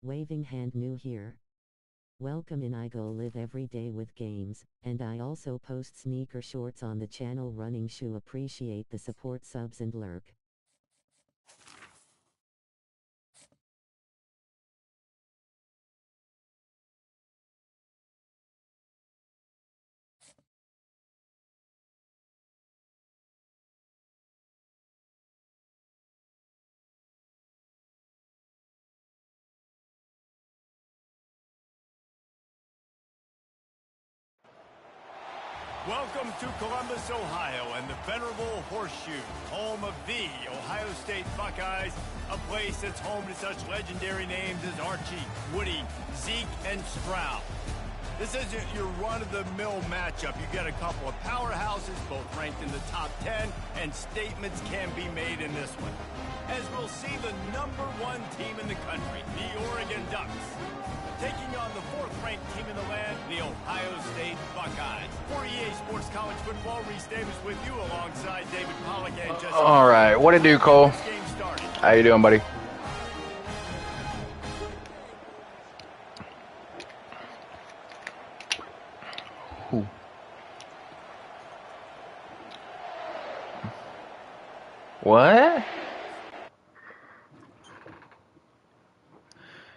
Waving hand new here. Welcome in. I go live every day with games, and I also post sneaker shorts on the channel Running Shoe. Appreciate the support, subs and lurk. Welcome to Columbus, Ohio, and the venerable Horseshoe, home of the Ohio State Buckeyes, a place that's home to such legendary names as Archie, Woody, Zeke, and Stroud. This isn't your run-of-the-mill matchup. You get a couple of powerhouses, both ranked in the top 10, and statements can be made in this one. As we'll see the #1 team in the country, the Oregon Ducks, taking on the 4th-ranked team in the land, the Ohio State Buckeyes. For EA Sports College Football, Reese Davis with you alongside David Pollack and Jesse. All right, what it do, Cole? How you doing, buddy? Ooh. What?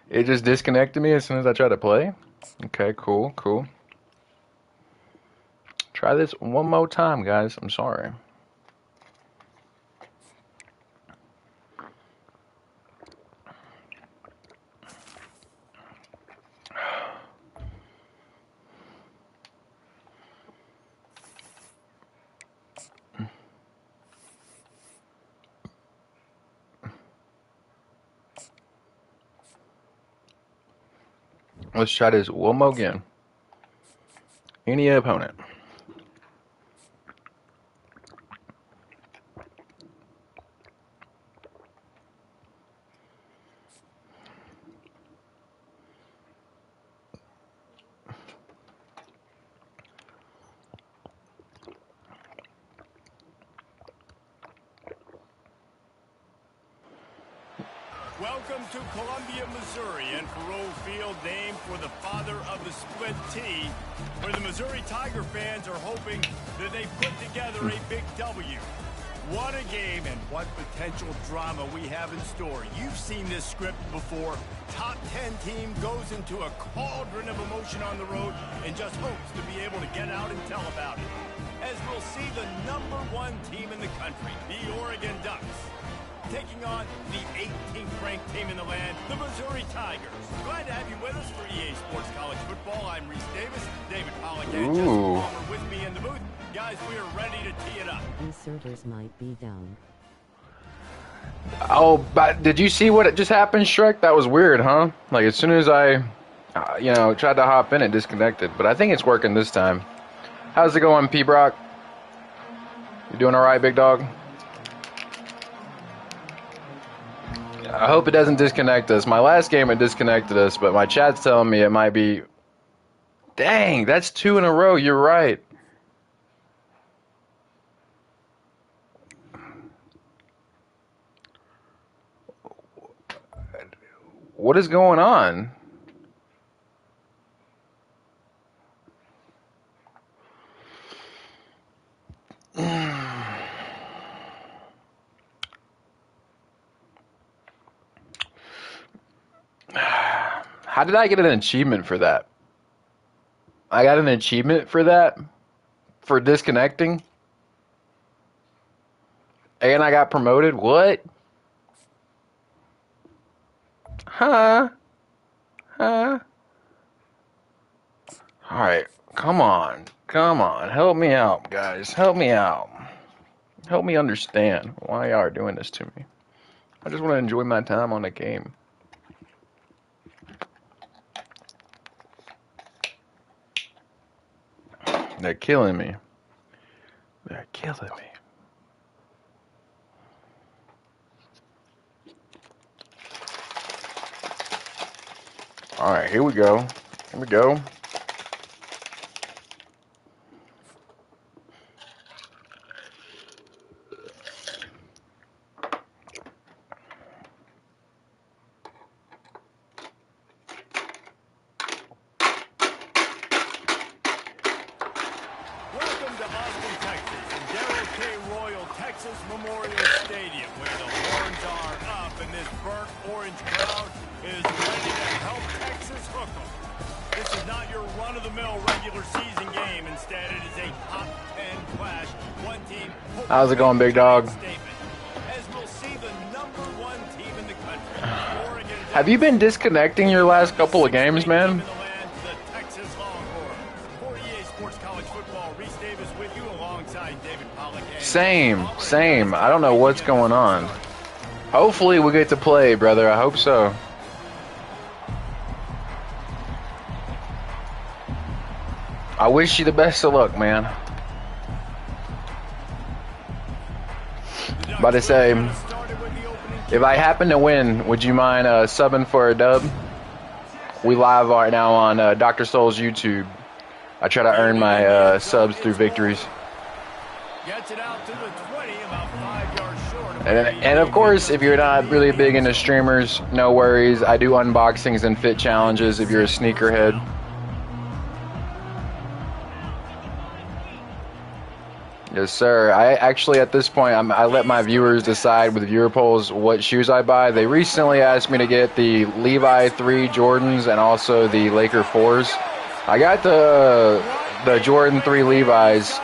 It just disconnected me as soon as I tried to play? Okay, cool, cool. Try this one more time, guys. I'm sorry. Let's try this one more again. Any opponent. Welcome to Columbia, Missouri, and Faurot Field, named for the father of the split T, where the Missouri Tiger fans are hoping that they put together a big W. What a game and what potential drama we have in store. You've seen this script before. Top 10 team goes into a cauldron of emotion on the road and just hopes to be able to get out and tell about it. As we'll see the #1 team in the country, the Oregon Ducks, taking on the 18th ranked team in the land, the Missouri Tigers. Glad to have you with us for EA Sports College Football. I'm Reese Davis, David Pollack, and Jesse Palmer with me in the booth. Guys, we are ready to tee it up. These servers might be down. Oh, but did you see what just happened, Shrek? That was weird, huh? Like, as soon as I, tried to hop in, it disconnected. But I think it's working this time. How's it going, P-Brock? You doing all right, big dog? I hope it doesn't disconnect us. My last game, it disconnected us, but my chat's telling me it might be... Dang, that's 2 in a row. You're right. What is going on? How did I get an achievement for that? I got an achievement for that? For disconnecting? And I got promoted? What? Huh? Huh? Alright, come on. Come on. Help me out, guys. Help me out. Help me understand why y'all are doing this to me. I just want to enjoy my time on the game. They're killing me. They're killing me. Alright, here we go. Here we go. Austin, Texas, and Darrell K. Royal Texas Memorial Stadium, where the horns are up and this burnt orange crowd is ready to help Texas hook 'em. This is not your run-of-the-mill regular season game. Instead, it is a top 10 clash. One team. How's it going, big dog? As we'll see the #1 team in the country. Oregon. Have you been disconnecting your last couple of games, man? Same. I don't know what's going on. Hopefully we get to play, brother. I hope so. I wish you the best of luck, man. About to say, if I happen to win, would you mind subbing for a dub? We live right now on Dr. Soul's YouTube. I try to earn my subs through victories. Gets it out to the 20, about 5 yards short. And of course, if you're not really big into streamers, no worries. I do unboxings and fit challenges if you're a sneakerhead. Yes, sir. I actually, at this point, I let my viewers decide with viewer polls what shoes I buy. They recently asked me to get the Levi 3 Jordans and also the Laker 4s. I got the Jordan 3 Levi's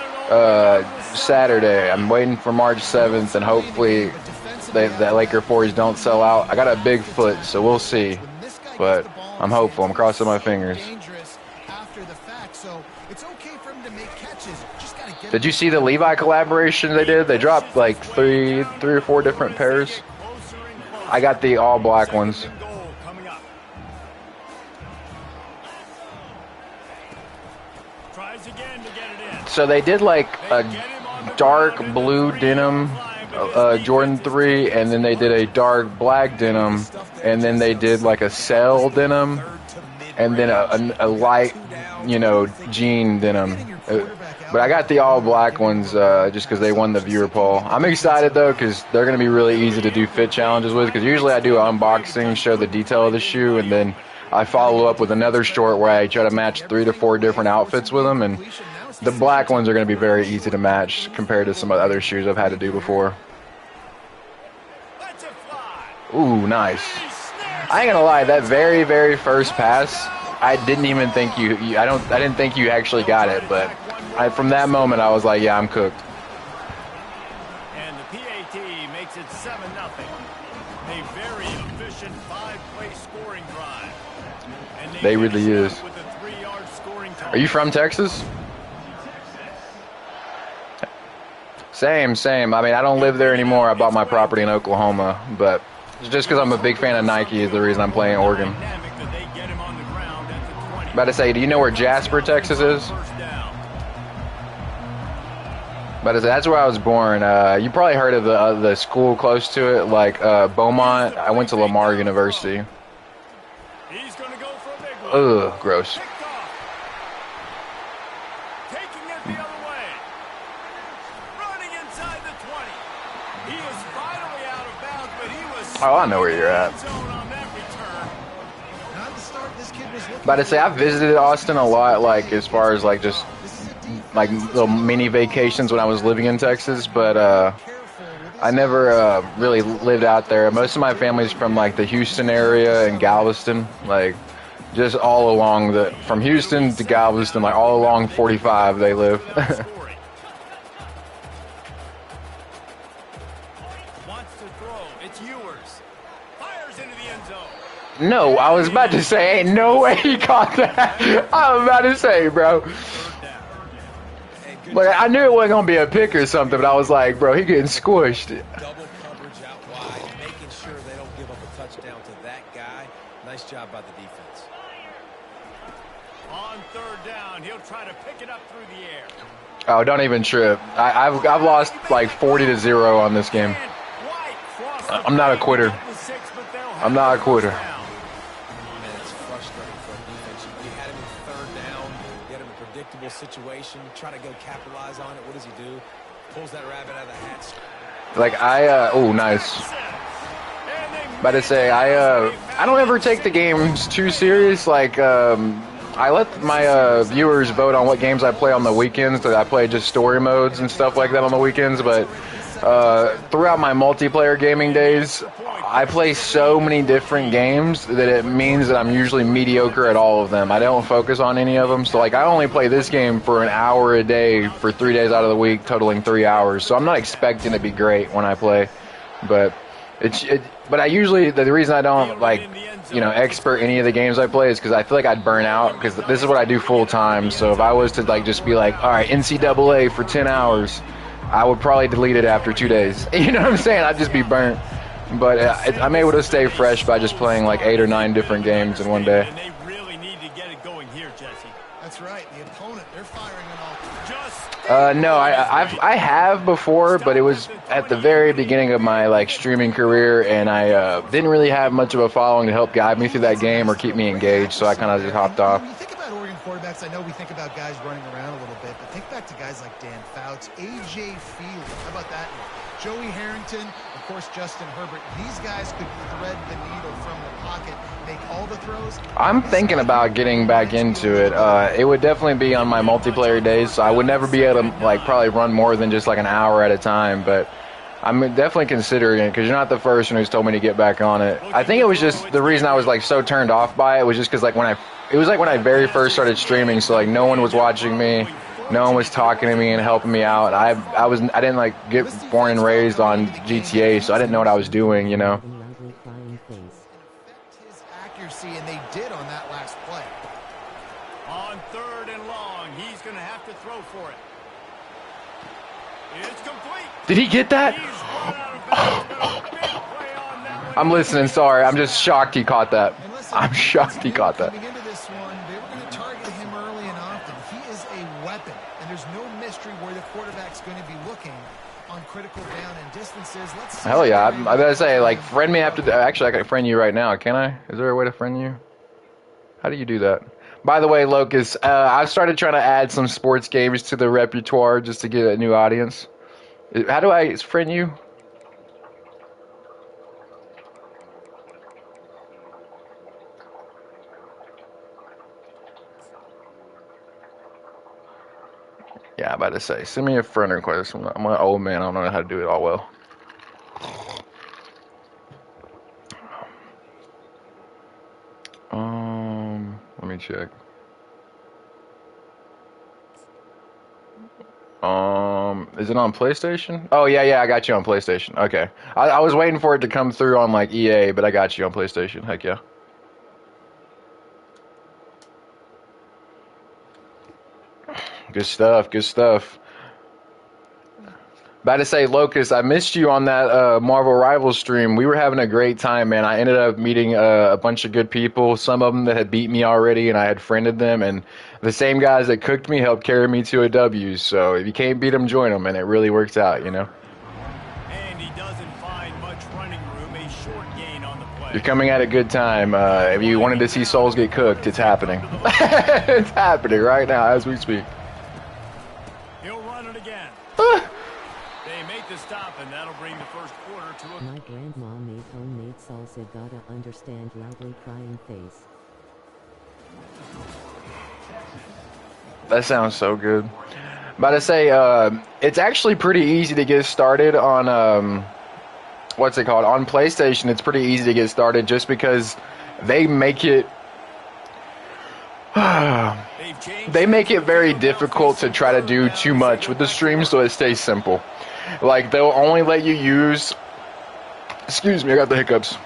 Saturday. I'm waiting for March 7th, and hopefully the Laker 4s don't sell out. I got a big foot, so we'll see. But I'm hopeful. I'm crossing my fingers. Did you see the Levi collaboration they did? They dropped like three or four different pairs. I got the all black ones. So they did like a dark blue denim Jordan 3, and then they did a dark black denim, and then they did like a cell denim, and then a light, jean denim. But I got the all black ones just because they won the viewer poll. I'm excited though because they're going to be really easy to do fit challenges with, because usually I do an unboxing, show the detail of the shoe, and then I follow up with another short where I try to match 3 to 4 different outfits with them, and the black ones are going to be very easy to match compared to some of the other shoes I've had to do before. Ooh, nice. I ain't gonna lie, that very, very first pass, I didn't even think I didn't think you actually got it, but from that moment I was like, yeah, I'm cooked. And the PAT makes it 7-0. A very efficient 5-play scoring drive. And they really is. With a 3-yard scoring Are you from Texas? Same. I mean, I don't live there anymore. I bought my property in Oklahoma, but just because I'm a big fan of Nike is the reason I'm playing Oregon. About to say, do you know where Jasper, Texas is? But that's where I was born. You probably heard of the school close to it, like Beaumont. I went to Lamar University. Ugh, gross. Oh, I know where you're at. About to say, I've visited Austin a lot, like as far as like just like little mini vacations when I was living in Texas, but I never really lived out there. Most of my family's from like the Houston area and Galveston, like just all along from Houston to Galveston, like all along 45 they live. No, I was about to say, ain't no way he caught that. I was about to say, bro. Like, I knew it wasn't going to be a pick or something, but I was like, bro, he getting squished. Double coverage out wide, making sure they don't give up a touchdown to that guy. Nice job by the defense. On 3rd down, he'll try to pick it up through the air. Oh, don't even trip. I've lost like 40-0 on this game. I'm not a quitter. I'm not a quitter. Situation, try to go capitalize on it. What does he do? Pulls that rabbit out of the hat. Like oh, nice. About to say, I don't ever take the games too serious. Like I let my viewers vote on what games I play on the weekends. So I play just story modes and stuff like that on the weekends, but throughout my multiplayer gaming days, I play so many different games that it means that I'm usually mediocre at all of them. I don't focus on any of them. So, like, I only play this game for an hour a day for 3 days out of the week, totaling 3 hours. So I'm not expecting to be great when I play. But but I usually, the reason I don't, like, you know, expert any of the games I play is because I feel like I'd burn out, because this is what I do full time. So if I was to, like, just be like, all right, NCAA for 10 hours, I would probably delete it after 2 days. You know what I'm saying? I'd just be burnt. But I'm able to stay fresh by just playing like 8 or 9 different games in one day. And they really need to get it going here, Jesse. That's right. The opponent, they're firing on all. No, I have before, but it was at the very beginning of my like streaming career, and I didn't really have much of a following to help guide me through that game or keep me engaged, so I kind of just hopped off. When you think about Oregon quarterbacks, I know we think about guys running around a little bit, but think back to guys like Dan Fouts, A.J. Field. How about that? Joey Harrington, of course, Justin Herbert. These guys could thread the needle from the pocket, make all the throws. I'm thinking about getting back into it. It would definitely be on my multiplayer days, so I would never be able to like probably run more than just like an hour at a time, but I'm definitely considering it, because you're not the first one who's told me to get back on it. I think it was just the reason I was like so turned off by it was just because like it was like when I very first started streaming, so like no one was watching me. No one was talking to me and helping me out. I didn't like get born and raised on GTA, so I didn't know what I was doing, you know. His accuracy, and they did on that last play. On 3rd and long, he's going to have to throw for it. It's complete. Did he get that? I'm listening, sorry. I'm just shocked he caught that. I'm shocked he caught that. Coming into this one, they were going to target him early and often. He is a weapon, and there's no mystery where the quarterback's going to be looking on critical down and distances. Let's see. Hell yeah. I gotta say, like, friend me after actually, I can friend you right now, can I? Is there a way to friend you? How do you do that? By the way, Locust, I've started trying to add some sports games to the repertoire just to get a new audience. How do I friend you? Yeah, I'm about to say, send me a friend request. I'm an old man. I don't know how to do it all well. Let me check. Is it on PlayStation? Oh, yeah, I got you on PlayStation. Okay. I was waiting for it to come through on, like, EA, but I got you on PlayStation. Heck yeah. Good stuff, good stuff. About to say, Locust, I missed you on that Marvel Rivals stream. We were having a great time, man. I ended up meeting a bunch of good people, some of them that had beat me already, and I had friended them, and the same guys that cooked me helped carry me to a W. So if you can't beat them, join them, and it really works out, you know? And he doesn't find much running room, a short gain on the play. You're coming at a good time. If you wanted to see souls get cooked, it's happening. It's happening right now as we speak. He'll run it again. They make the stop, and that'll bring the first quarter to a... My grandma made homemade salsa, gotta understand loudly crying face. That sounds so good. About to say, it's actually pretty easy to get started on, what's it called? On PlayStation, it's pretty easy to get started just because they make it... They make it very difficult to try to do too much with the stream, so it stays simple. Like, they'll only let you use... Excuse me, I got the hiccups.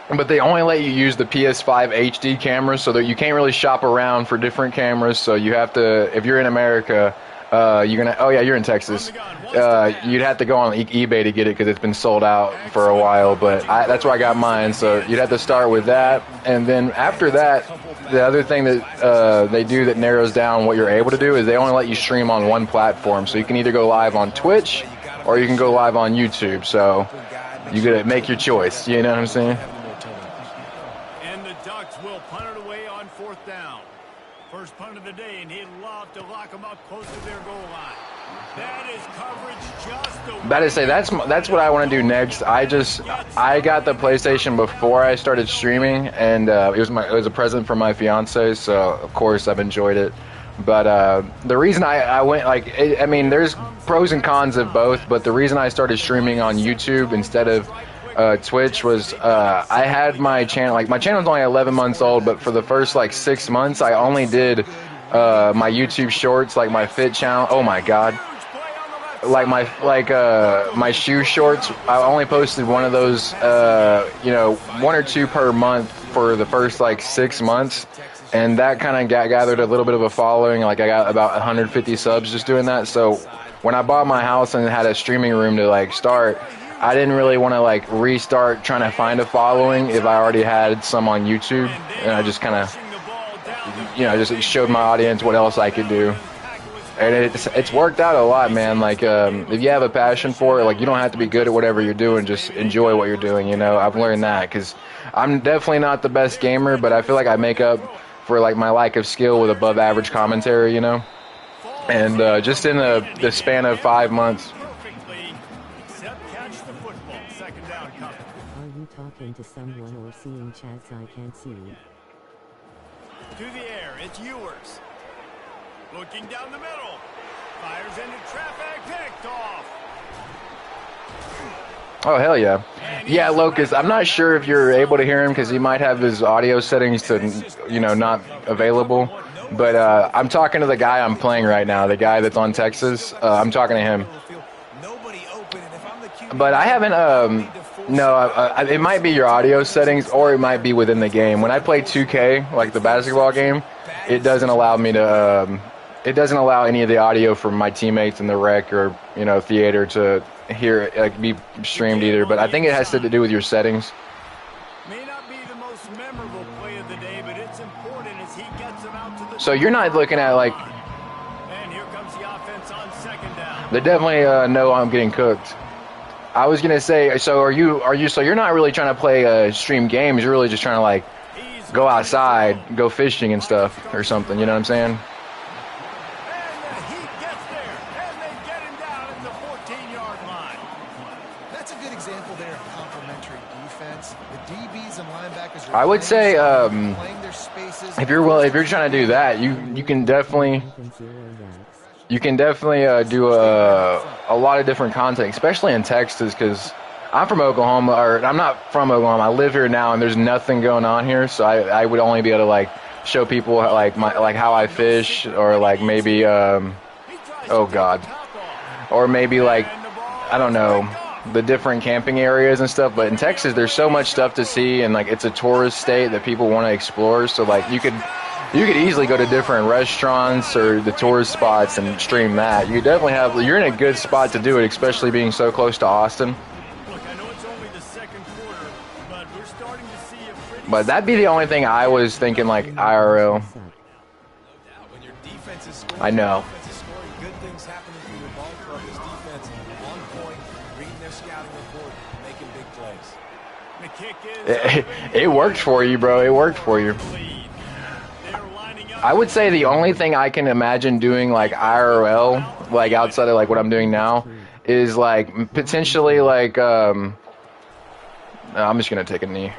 But they only let you use the PS5 HD camera, so that you can't really shop around for different cameras, so you have to... If you're in America, you're gonna... Oh, yeah, you're in Texas. You'd have to go on eBay to get it because it's been sold out for a while, but that's where I got mine, so you'd have to start with that. And then after that, the other thing that they do that narrows down what you're able to do is they only let you stream on one platform, so you can either go live on Twitch or you can go live on YouTube, so you gotta make your choice, you know what I'm saying? And the Ducks will punt it away on 4th down. First punt of the day, and he'd love to lock them up close to their goal line. That is coverage just the About to say that's what I want to do next. I got the PlayStation before I started streaming, and it was a present from my fiance, so of course I've enjoyed it. But the reason I went I mean, there's pros and cons of both, but the reason I started streaming on YouTube instead of Twitch was I had my channel. Like, my channel's only 11 months old, but for the first 6 months, I only did my YouTube shorts, like my fit channel. Oh my god. Like my shoe shorts, I only posted one of those, one or two per month for the first 6 months, and that kind of gathered a little bit of a following. Like, I got about 150 subs just doing that. So when I bought my house and had a streaming room to start, I didn't really want to restart trying to find a following if I already had some on YouTube, and I just kind of, just showed my audience what else I could do. And it's worked out a lot, man. If you have a passion for it, you don't have to be good at whatever you're doing. Just enjoy what you're doing, I've learned that, because I'm definitely not the best gamer, but I feel like I make up for, my lack of skill with above average commentary, And just in the span of 5 months. Are you talking to someone or seeing chats I can't see? To the air, it's Ewers. Looking down the middle. Fires into traffic, picked off. Oh, hell yeah. Yeah, Locust, I'm not sure if you're able to hear him because he might have his audio settings to, not available. But I'm talking to the guy I'm playing right now, the guy that's on Texas. I'm talking to him. But I haven't, it might be your audio settings, or it might be within the game. When I play 2K, like the basketball game, it doesn't allow me to, it doesn't allow any of the audio from my teammates in the rec or, theater to hear, be streamed either. But I think it has to do with your settings. May not be the most memorable play of the day, but it's important as he gets them out to the... So you're not looking at, And here comes the offense on second down. They definitely know I'm getting cooked. I was gonna say, so are you? So you're not really trying to play stream games. You're really just trying to go outside, go fishing and stuff or something. You know what I'm saying? And the Heat gets there, and they get him down at the 14-yard line. That's a good example there of complementary defense. The DBs and linebackers are I would say playing their spaces. if you're trying to do that, you can definitely do a lot of different content, especially in Texas, because I'm from Oklahoma, or I'm not from Oklahoma. I live here now, and there's nothing going on here, so I would only be able to show people how I fish, or maybe oh god, or maybe I don't know, the different camping areas and stuff. But in Texas, there's so much stuff to see, and it's a tourist state that people want to explore. So you could easily go to different restaurants or the tourist spots and stream that. You definitely you're in a good spot to do it, especially being so close to Austin. Look, I know it's only the second quarter, but we're starting to see a pretty... But that'd be the only thing I was thinking, IRL. When your defense is scoring, I know. offense is scoring, good things happening through your ball club. This defense on point, reading their scouting report, making big plays. The kick is... It worked for you, bro. It worked for you. They're lining up. I would say the only thing I can imagine doing IRL, outside of what I'm doing now, is potentially I'm just gonna take a knee.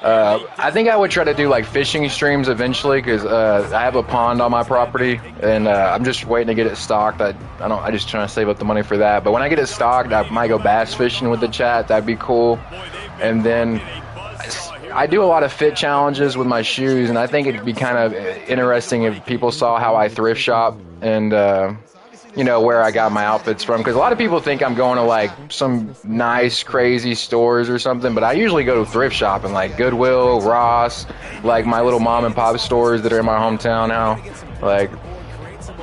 I think I would try to do fishing streams eventually, because I have a pond on my property, and I'm just waiting to get it stocked. I just trying to save up the money for that. But when I get it stocked, I might go bass fishing with the chat. That'd be cool. And then I do a lot of fit challenges with my shoes, and I think it'd be kind of interesting if people saw how I thrift shop and where I got my outfits from, because a lot of people think I'm going to some nice crazy stores or something, but I usually go to thrift shopping, Goodwill, Ross, my little mom and pop stores that are in my hometown now,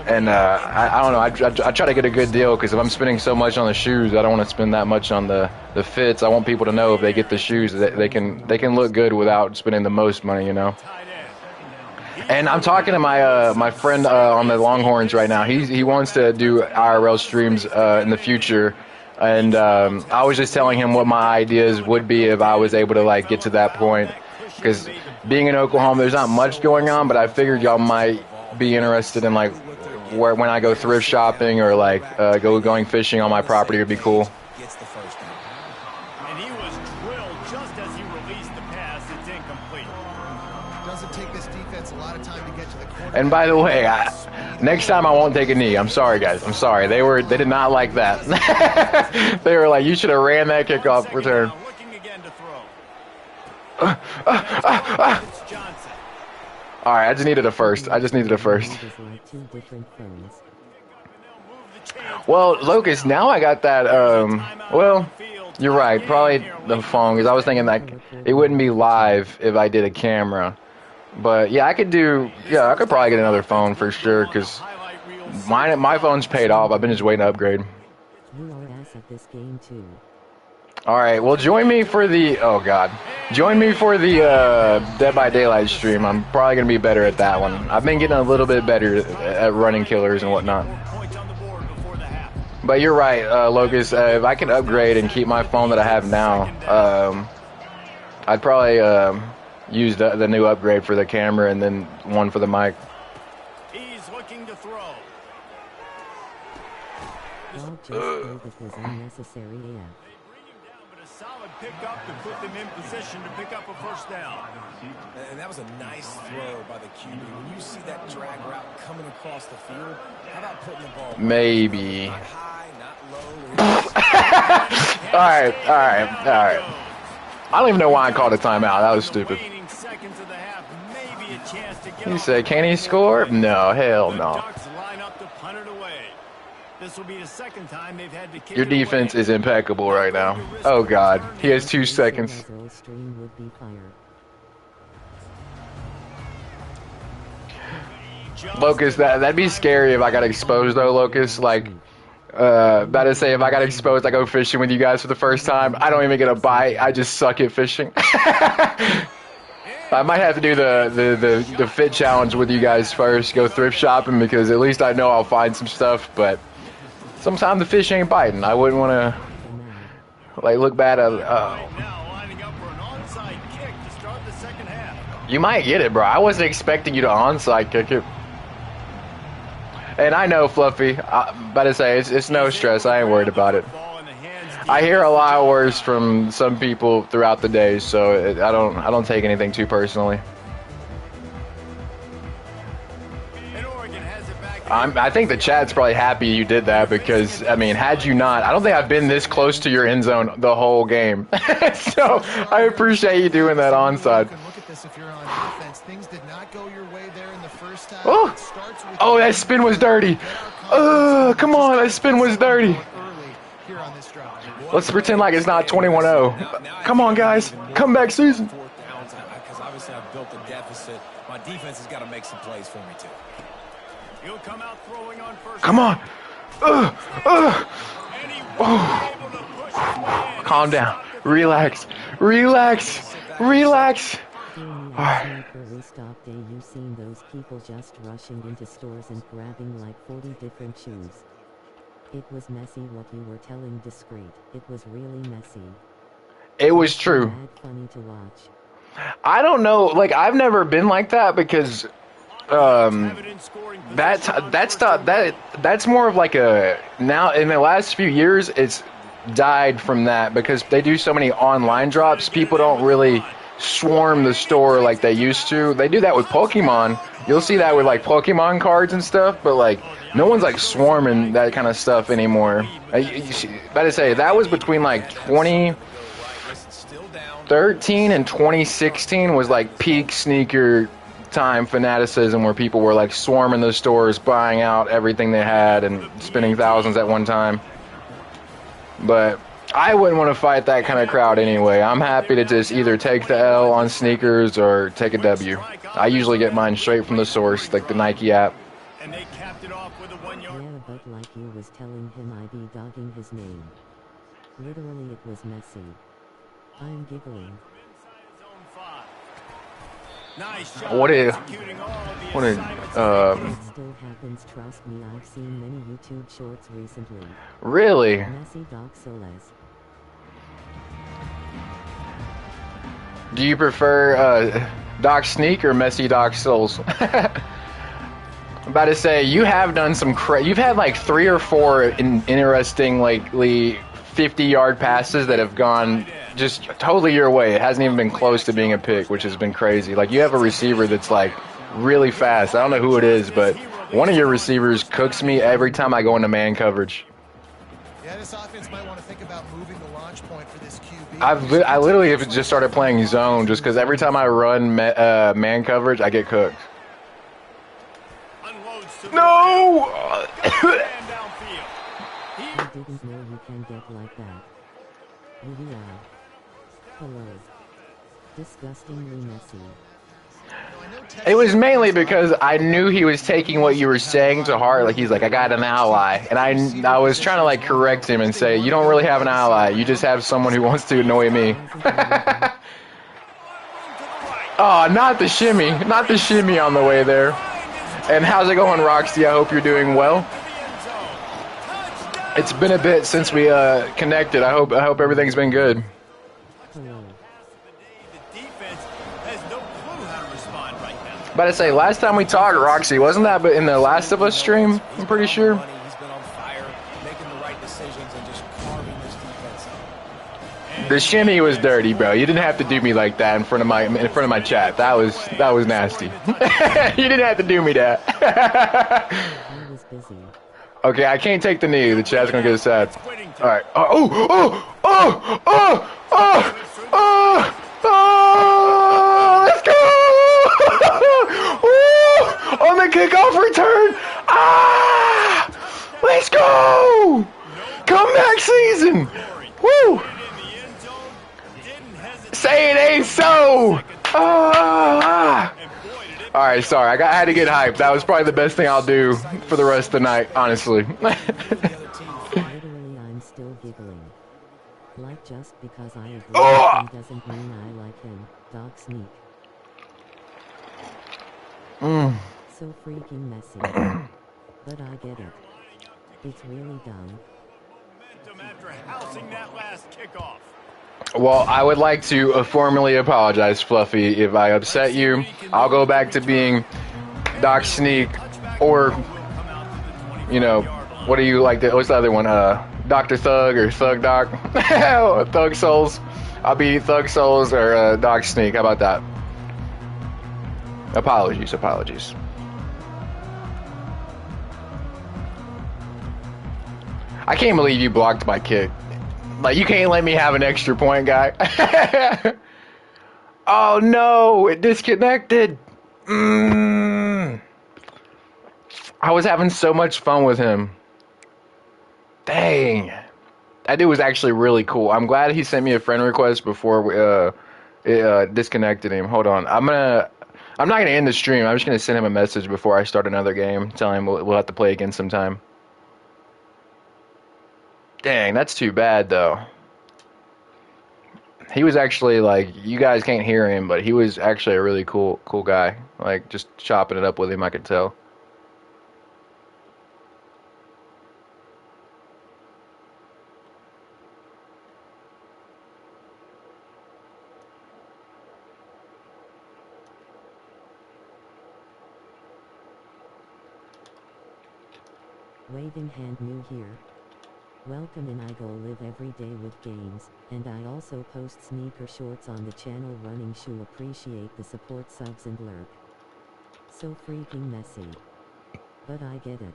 and I don't know, I try to get a good deal, because if I'm spending so much on the shoes, I don't want to spend that much on the fits. I want people to know if they get the shoes that they can look good without spending the most money, And I'm talking to my friend on the Longhorns right now. He wants to do IRL streams in the future, and I was just telling him what my ideas would be if I was able to get to that point. Because being in Oklahoma, there's not much going on, but I figured y'all might be interested in like where when I go thrift shopping or like going fishing on my property would be cool. Gets the first down. And he was drilled just as he released the pass. It's incomplete. Doesn't take this defense a lot of time to get to the quarterback. And by the way, next time I won't take a knee. I'm sorry, guys. I'm sorry. They did not like that. They were like, you should have ran that kickoff return. Looking again to throw. It's Johnson. All right, I just needed a first. I just needed a first. It was like two different phones. Well, Locust, now I got that. Well, you're right. Probably the phone, because I was thinking like it wouldn't be live if I did a camera. But yeah, I could do. Yeah, I could probably get another phone for sure, because my phone's paid off. I've been just waiting to upgrade. You are ass at this game too. All right, well, join me for the. Oh God, join me for the Dead by Daylight stream. I'm probably gonna be better at that one. I've been getting a little bit better at running killers and whatnot. But you're right, Locust. If I can upgrade and keep my phone that I have now, I'd probably use the new upgrade for the camera and then one for the mic. He's looking to throw. Bob just told it was unnecessary AF. They bring him down, but a solid pickup to put them in position to pick up a first down. And that was a nice throw by the QB. When you see that drag route coming across the field, how about putting the ball Maybe. not high, not low? All right. I don't even know why I called a timeout. That was stupid. Remaining seconds of the half, maybe a chance to get You off said, the can he field. score? No, hell The no. Ducks line up to punt it away. This will be the second time they've had to kick Your it away. defense is impeccable right now. Oh God, he has 2 seconds. Muzzle stream would be fired. Locust, that'd be scary if I got exposed though, Locust. Like, about to say if I got exposed, I go fishing with you guys for the first time. I don't even get a bite. I just suck at fishing. I might have to do the fit challenge with you guys first. Go thrift shopping because at least I know I'll find some stuff. But sometimes the fish ain't biting. I wouldn't want to like look bad at. Now lining up for an onside kick to start the second half. You might get it, bro. I wasn't expecting you to onside kick it. And I know, Fluffy. I'm about to say it's no stress. I ain't worried about it. Ball in the hands. I hear a lot worse from some people throughout the day, so I don't take anything too personally. And Oregon has it back. I think the chat's probably happy you did that because, I mean, had you not, I don't think I've been this close to your end zone the whole game. So I appreciate you doing that onside. Look at this if you're on defense. Things did not go your way there in the first half. Oh, It starts with oh, that spin was dirty. Come on, that spin was dirty. early here on this drive. Let's pretend like it's not 21-0. Come on, guys. Comeback season. Fourth downs, because obviously I've built a deficit. My defense has got to make some plays for me too. He'll come out throwing on first. Come on. And he was able to push his way in. Calm down. Relax. Relax. Relax. During the Alright. sneaker restock day you seen those people just rushing into stores and grabbing like 40 different shoes. It was messy what you were telling Discreet. It was really messy. It was true. Mad funny to watch. I don't know. Like, I've never been like that because Evidence scoring that's more of like a now in the last few years it's died from that because they do so many online drops. People don't really swarm the store like they used to. They do that with Pokemon. You'll see that with like Pokemon cards and stuff, but like no one's like swarming that kind of stuff anymore. About to say that was between like 2013 and 2016 was like peak sneaker time fanaticism where people were like swarming the stores, buying out everything they had and spending thousands at one time. But I wouldn't want to fight that kind of crowd anyway. I'm happy to just either take the L on sneakers or take a W. I usually get mine straight from the source, like the Nike app. And they capped it off with a 1-yard. Yeah, but like you was telling him I be dogging his name. Literally it was messy. I'm giggling. Nice job What is- executing all of the what is, assignments. It still happens, trust me, I've seen many YouTube shorts recently. Really? Messy Doc Soles. Do you prefer Doc Sneak or Messy Doc Souls? I'm about to say you have done some. You've had like 3 or 4 interesting, like 50-yard passes that have gone just totally your way. It hasn't even been close to being a pick, which has been crazy. Like you have a receiver that's like really fast. I don't know who it is, but one of your receivers cooks me every time I go into man coverage. Yeah, this offense might want to think about moving the launch point for this QB. I literally have just started playing zone just because every time I run man coverage, I get cooked. No! I didn't know you can get like that. Really odd. Hello. Disgustingly messy. It was mainly because I knew he was taking what you were saying to heart. Like he's like, I got an ally, and I was trying to like correct him and say, you don't really have an ally. You just have someone who wants to annoy me. Oh, not the shimmy, not the shimmy on the way there. And how's it going, Roxy? I hope you're doing well. It's been a bit since we connected. I hope everything's been good. Hello. About to say, last time we talked, Roxy, wasn't that in the Last of Us stream? I'm pretty sure. He's been on fire, making the right decisions and just carving this defense up. The shimmy was dirty, bro. You didn't have to do me like that in front of my chat. That was nasty. You didn't have to do me that. I was busy. Okay, I can't take the knee. The chat's gonna get sad. All right. Let's go! On the kickoff return. Let's go! Comeback season. Woo! Say it ain't so. All right, sorry. I had to get hyped. That was probably the best thing I'll do for the rest of the night, honestly. Literally, I'm still giggling. Like, just because I agree with him doesn't mean I like him. Dog sneak. So freaking messy. But I get it. It's really dumb. After housing that last kickoff. Well, I would like to formally apologize, Fluffy, if I upset you. I'll go back to being Doc Sneak, or, you know, what do you like? What's the other one? Dr. Thug or Thug Doc? Thug Souls. I'll be Thug Souls or Doc Sneak. How about that? Apologies. I can't believe you blocked my kick. Like, you can't let me have an extra point, guy. Oh, no. It disconnected. I was having so much fun with him. Dang. That dude was actually really cool. I'm glad he sent me a friend request before it disconnected him. Hold on. I'm not going to end the stream. I'm just going to send him a message before I start another game. Tell him we'll have to play again sometime. Dang, that's too bad, though. He was actually, like, you guys can't hear him, but he was actually a really cool guy. Like, just chopping it up with him, I could tell. Waving hand new here. Welcome in. I go live every day with games, and I also post sneaker shorts on the channel Running Shoe. Appreciate the support, subs and lurk. So freaking messy. But I get it.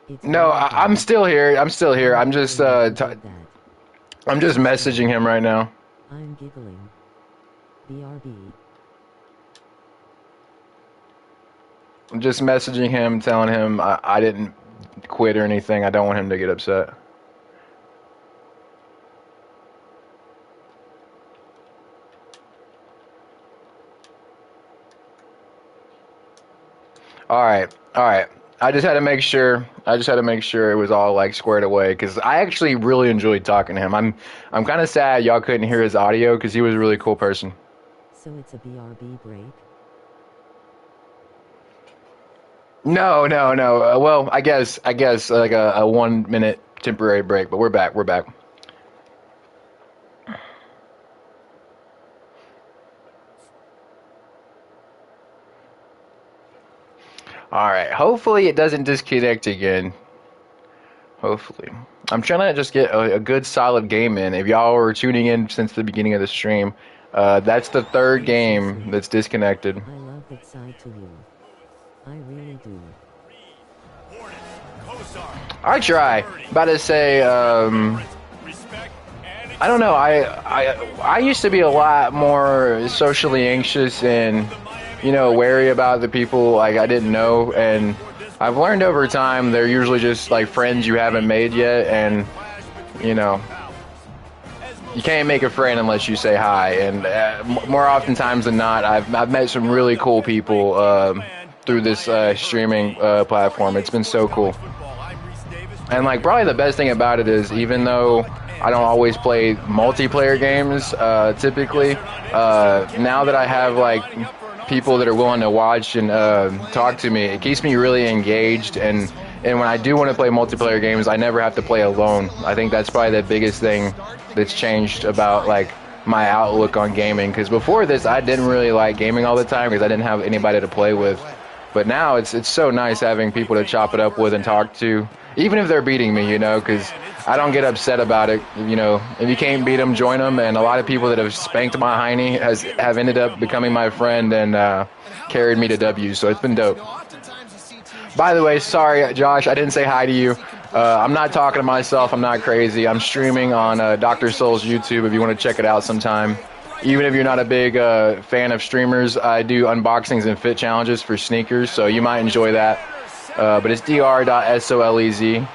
It's No, I'm still here. I'm still here. I'm just messaging him right now. I'm giggling. BRB. I'm just messaging him, telling him I didn't quit or anything. I don't want him to get upset. All right. I just had to make sure it was all like squared away, because I actually really enjoyed talking to him. I'm kind of sad y'all couldn't hear his audio, because he was a really cool person. So it's a BRB break? No. Well, I guess like a 1 minute temporary break, but we're back. All right. Hopefully it doesn't disconnect again. Hopefully. I'm trying to just get a good solid game in. If y'all were tuning in since the beginning of the stream, that's the third game that's disconnected. I love that side to you. I really do. I try. About to say, I don't know. I used to be a lot more socially anxious and, you know, wary about the people like I didn't know, and I've learned over time they're usually just like friends you haven't made yet, and you know, you can't make a friend unless you say hi. And more oftentimes than not, I've met some really cool people through this streaming platform. It's been so cool. And like probably the best thing about it is, even though I don't always play multiplayer games typically, now that I have like people that are willing to watch and talk to me, it keeps me really engaged, and when I do want to play multiplayer games, I never have to play alone. I think that's probably the biggest thing that's changed about like my outlook on gaming, because before this I didn't really like gaming all the time because I didn't have anybody to play with, but now it's so nice having people to chop it up with and talk to, even if they're beating me, you know, because I don't get upset about it. You know, if you can't beat them, join them. And a lot of people that have spanked my hiney have ended up becoming my friend and carried me to W. So it's been dope. By the way, sorry, Josh, I didn't say hi to you. I'm not talking to myself. I'm not crazy. I'm streaming on Dr. Soul's YouTube if you want to check it out sometime. Even if you're not a big fan of streamers, I do unboxings and fit challenges for sneakers, so you might enjoy that. But it's dr.solez.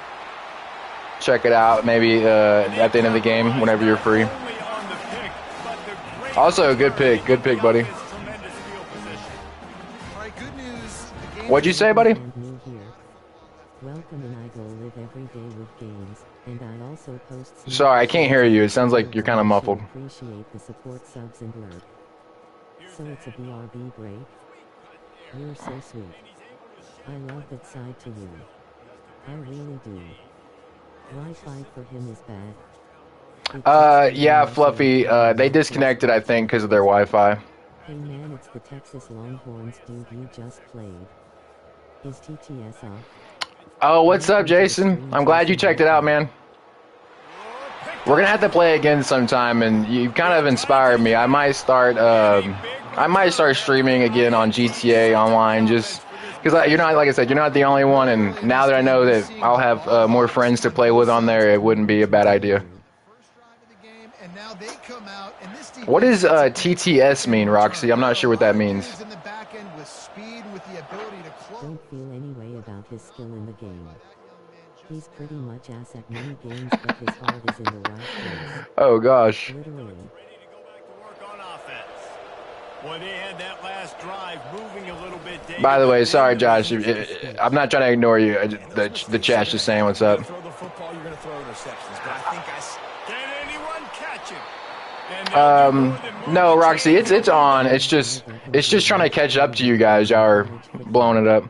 Check it out maybe at the end of the game whenever you're free. Also, good pick, buddy. What'd you say, buddy? Welcome, and I go live every day with games, and I also post. Sorry, I can't hear you. It sounds like you're kind of muffled. Appreciate the support, subs, and lurk. So it's a BRB break. You're so sweet. I love that side to you. I really do. Wi-Fi for him is bad. Yeah, Fluffy. They disconnected, I think, because of their Wi-Fi. Hey man, it's the Texas Longhorns dude you just played. Is TTS off? Oh, what's up, Jason? I'm glad you checked it out, man. We're gonna have to play again sometime, and you kind of inspired me. I might start streaming again on GTA Online, just because you're not, like I said, you're not the only one, and now that I know that I'll have more friends to play with on there, it wouldn't be a bad idea. What does TTS mean, Roxy? I'm not sure what that means. Don't feel any way about his skill in the game. He's pretty much ass at many games, but his heart is in the right place. Oh gosh. Literally. By the way, sorry, Josh. I'm not trying to ignore you. The chat's just saying what's up. No, Roxy, it's on. It's just trying to catch up to you guys. Y'all are blowing it up.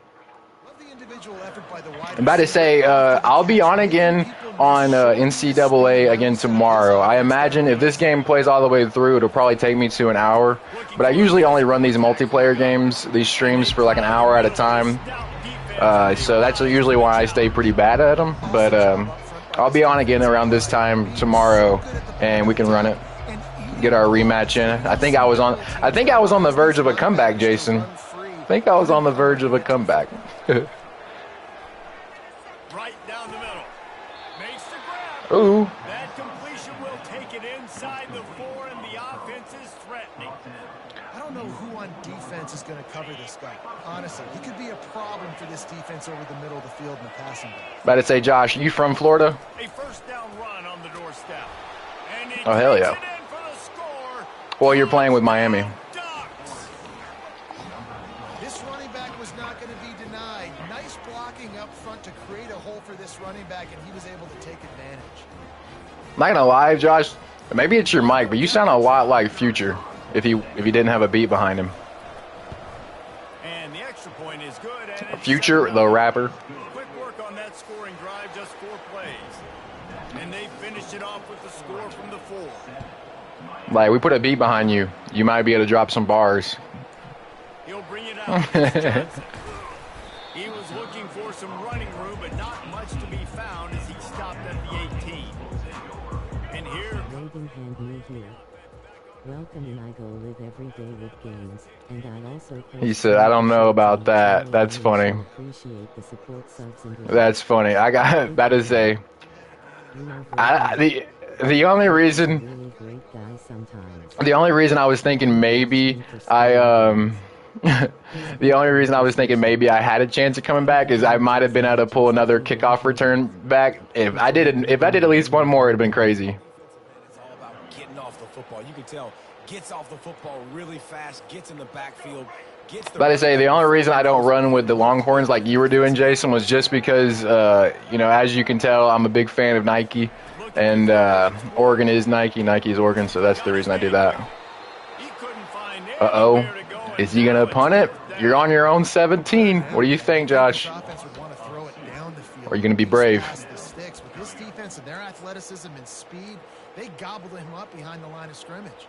I'm about to say, I'll be on again on NCAA again tomorrow. I imagine if this game plays all the way through, it'll probably take me to an hour. But I usually only run these multiplayer games, these streams, for like an hour at a time. So that's usually why I stay pretty bad at them. But I'll be on again around this time tomorrow, and we can run it. Get our rematch in. I think I was on the verge of a comeback, Jason. I think I was on the verge of a comeback. Right down the middle. Makes the grab. Ooh. That completion will take it inside the 4, and the offense is threatening. I don't know who on defense is going to cover this guy. Honestly, he could be a problem for this defense over the middle of the field in the passing game. About to say, Josh, you from Florida? A first down run on the doorstep. And he Oh, hell takes yeah. it in for the score. Well, you're playing with Miami. Ducks. This running back was not going to be denied. Nice blocking up front to create a hole for this running back, and he was able to take advantage. Not gonna lie, Josh. Maybe it's your mic, but you sound a lot like Future if he didn't have a beat behind him. And the extra point is good. And it's Future, the rapper. quick work on that scoring drive, just 4 plays. And they finished it off with the score from the 4. Like, we put a beat behind you, you might be able to drop some bars. He'll bring it out. He for some running room, but not much to be found as he stopped at the 18. And here, Waving hand me here. Welcome in I go live every day with games, and I also He said, I don't know about that. That's funny. Appreciate the support subs and That's funny. I got, that is a, the only reason, really great guy sometimes. the only reason I was thinking maybe I, the only reason I was thinking maybe I had a chance of coming back is I might have been able to pull another kickoff return back. If I did at least one more, it'd have been crazy. It's all about getting off the football. You can tell, gets off the football really fast, gets in the backfield, gets the... But I say the only reason I don't run with the Longhorns like you were doing, Jason, was just because, you know, as you can tell, I'm a big fan of Nike, and Oregon is Nike, Nike is Oregon, so that's the reason I do that. Uh-oh. Is he going to punt it? You're on your own 17. What do you think, Josh? Or are you going to be brave? With this defense and their athleticism and speed, they gobbled him up behind the line of scrimmage.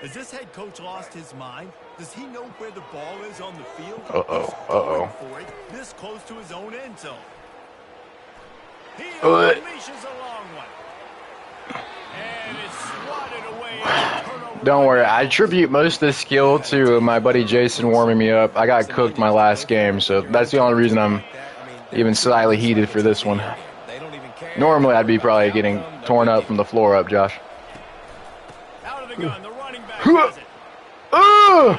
has this head coach lost his mind? Does he know where the ball is on the field? For it, this close to his own end zone. He unleashes a long one. And it's swatted away. Don't worry, I attribute most of the skill to my buddy Jason warming me up. I got cooked my last game, so that's the only reason I'm even slightly heated for this one. Normally, I'd be probably getting torn up from the floor up, Josh. Out of the gun, the running back has it. Some room,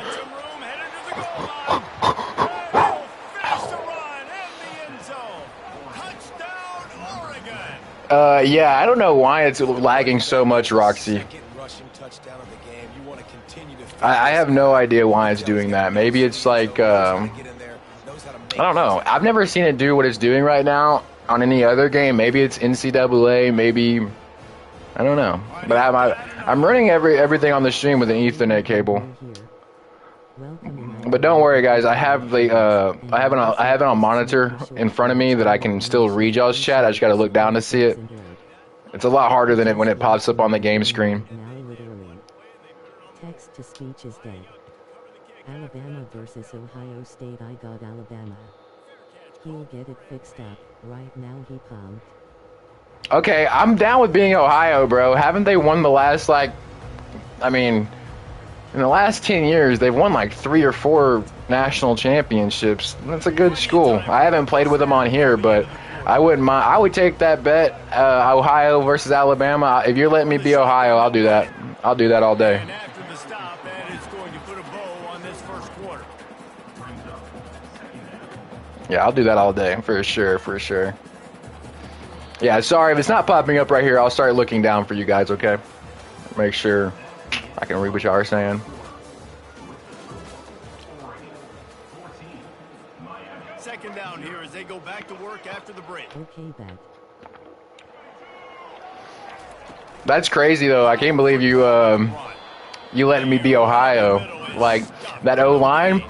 headed to the goal line. Oh, fast to run in the end zone. Touchdown, Oregon. Yeah, I don't know why it's lagging so much, Roxy. I have no idea why it's doing that. Maybe it's like, I don't know. I've never seen it do what it's doing right now on any other game. Maybe it's NCAA, maybe, I don't know. But I'm running everything on the stream with an Ethernet cable. But don't worry, guys. I have the I have it on monitor in front of me that I can still read y'all's chat. I just got to look down to see it. It's a lot harder than it when it pops up on the game screen. Text to speech is dead. Alabama versus Ohio State. I got Alabama. He'll get it fixed up. Right now he pumped. Okay, I'm down with being Ohio, bro. Haven't they won the last, like, I mean, in the last 10 years, they've won like 3 or 4 national championships. That's a good school. I haven't played with them on here, but I wouldn't mind. I would take that bet, Ohio versus Alabama. If you're letting me be Ohio, I'll do that. I'll do that all day. And after the stop, that is going to put a bow on this first quarter. Yeah, I'll do that all day, for sure, for sure. Yeah, sorry, if it's not popping up right here, I'll start looking down for you guys, okay? Make sure I can read what y'all are saying. Second down here as they go back to work after the break. Okay, back. That's crazy, though. I can't believe you you letting me be Ohio. Like, that O-line,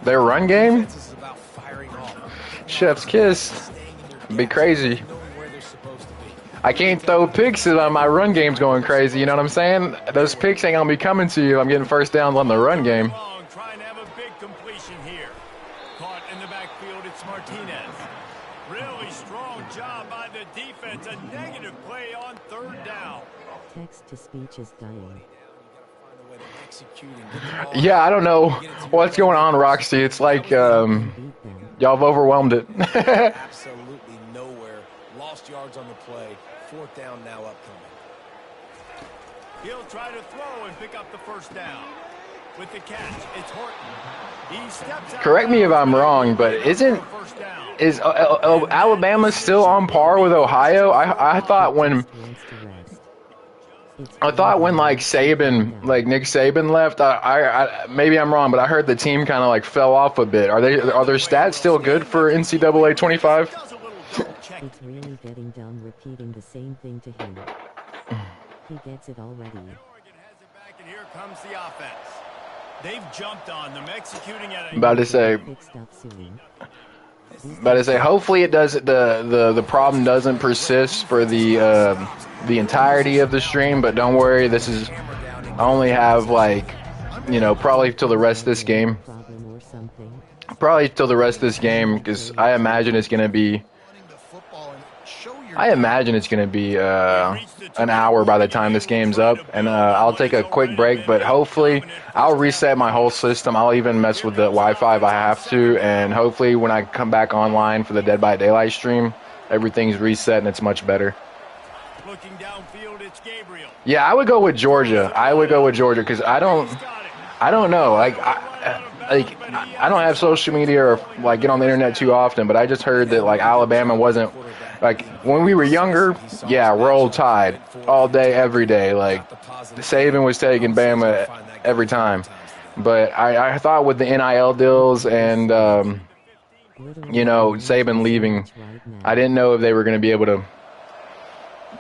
their run game, chef's kiss. It'd be crazy. I can't throw picks if my run game's going crazy, you know what I'm saying? Those picks ain't gonna be coming to you. I'm getting first downs on the run game. Trying to have a big completion here. Caught in the backfield, it's Martinez. Really strong job by the defense. A negative play on third down. Text to speech is dying. Yeah, I don't know what's going on, Roxy. It's like y'all have overwhelmed it. Absolutely nowhere. Lost yards on the play. Fourth down now upcoming. He'll try to throw and pick up the first down. With the catch, it's Horton. He steps out. Correct me if I'm wrong, but is Alabama still on par with Ohio? I thought when like Saban, like Nick Saban left, I maybe I'm wrong, but I heard the team kind of like fell off a bit. Are their stats still good for NCAA 25? It's really getting done repeating the same thing to him. He gets it already. Oregon has it back, and here comes the offense. They've jumped on them, executing at a... About to say, hopefully it does. The problem doesn't persist for the entirety of the stream. But don't worry, I only have like, you know, probably till the rest of this game. something? Probably till the rest of this game, because I imagine it's going to be. I imagine it's going to be an hour by the time this game's up, and I'll take a quick break, but hopefully I'll reset my whole system. I'll even mess with the Wi-Fi if I have to, and hopefully when I come back online for the Dead by Daylight stream, everything's reset and it's much better. Looking downfield, it's Gabriel. Yeah, I would go with Georgia. Because I don't know. Like, I don't have social media or like get on the internet too often, but I just heard that like Alabama wasn't. Like, when we were younger, yeah, roll tide all day, every day. Like, Saban was taking Bama every time. But I thought with the NIL deals and, Saban leaving, I didn't know if they were going to be able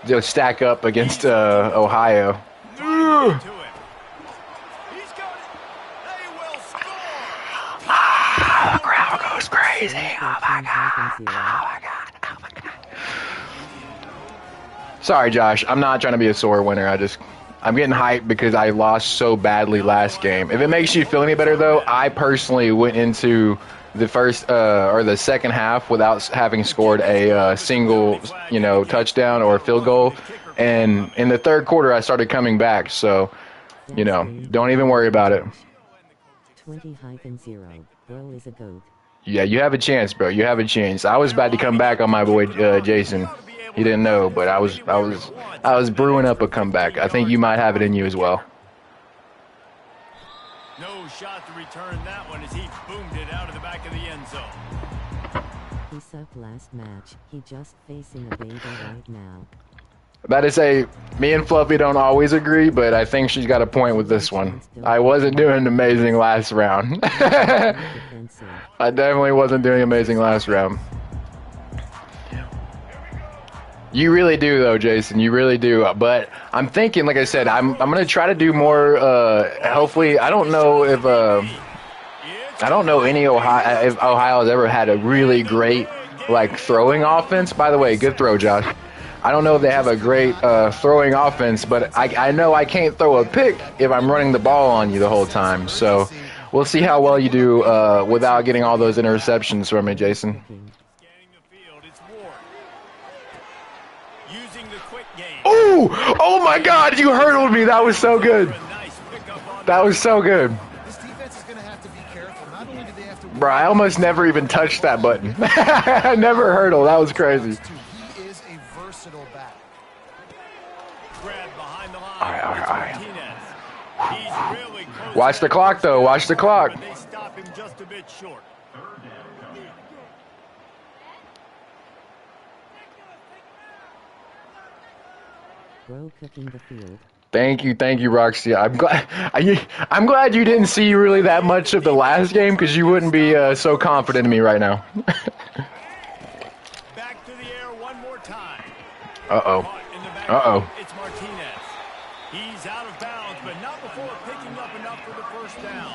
to stack up against Ohio. The crowd goes crazy. Oh, my God. Sorry, Josh. I'm not trying to be a sore winner. I'm getting hyped because I lost so badly last game. If it makes you feel any better, though, I personally went into the first or the second half without having scored a single, touchdown or field goal. And in the third quarter, I started coming back. So, don't even worry about it. 20-0. Bro is a goat. Yeah, you have a chance, bro. You have a chance. I was about to come back on my boy Jason. He didn't know, but I was brewing up a comeback. I think you might have it in you as well. No shot to return that one as he boomed it out of the back of the end zone. He sucked last match. He just facing a beta right now. About to say, me and Fluffy don't always agree, but I think she's got a point with this one. I wasn't doing amazing last round. I definitely wasn't doing amazing last round. You really do, though, Jason. You really do. But I'm thinking, like I said, I'm going to try to do more. Hopefully, I don't know if Ohio has ever had a really great throwing offense. By the way, good throw, Josh. I don't know if they have a great throwing offense, but I know I can't throw a pick if I'm running the ball on you the whole time. So we'll see how well you do without getting all those interceptions from me, Jason. Oh my God, you hurdled me. That was so good. That was so good. This defense is going to have to be careful. Not only do they have to... Bro, I almost never even touched that button. I never hurdled. That was crazy. He is a versatile back. All right. Watch the clock, though. Watch the clock. They stop him just a bit short. Bro cooking the field. Thank you, Roxy. I'm glad you didn't see really that much of the last game because you wouldn't be so confident in me right now. Back to the air one more time. Uh-oh. It's Martinez. He's out of bounds, but not before picking up enough for the first down.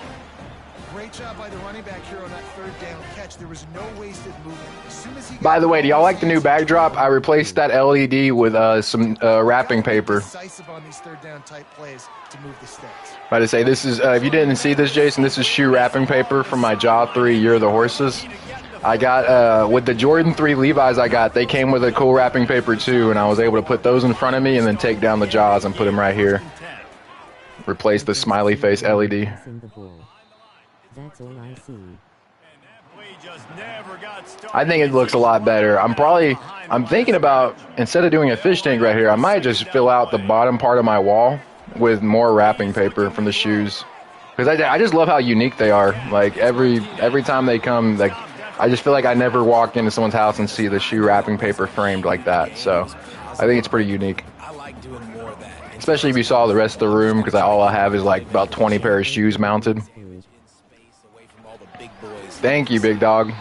Great job by the running back here on that third down catch. There was no wasted movement. As soon as he By the way, do y'all like the new backdrop? I replaced that LED with some wrapping paper. Decisive on these third down type plays to move the stakes. About to say, this is if you didn't see this, Jason, this is shoe wrapping paper from my Jaw 3 Year of the Horses. I got with the Jordan 3 Levi's I got, they came with a cool wrapping paper too, and I was able to put those in front of me and then take down the Jaws and put them right here. Replace the smiley face LED. That's all I see. I think it looks a lot better. I'm thinking about, instead of doing a fish tank right here, I might just fill out the bottom part of my wall with more wrapping paper from the shoes. Because I just love how unique they are. Like, every time they come, like, I just feel like I never walk into someone's house and see the shoe wrapping paper framed like that. So I think it's pretty unique. I like doing more of that. Especially if you saw the rest of the room, because all I have is like about 20 pairs of shoes mounted. Thank you, big dog.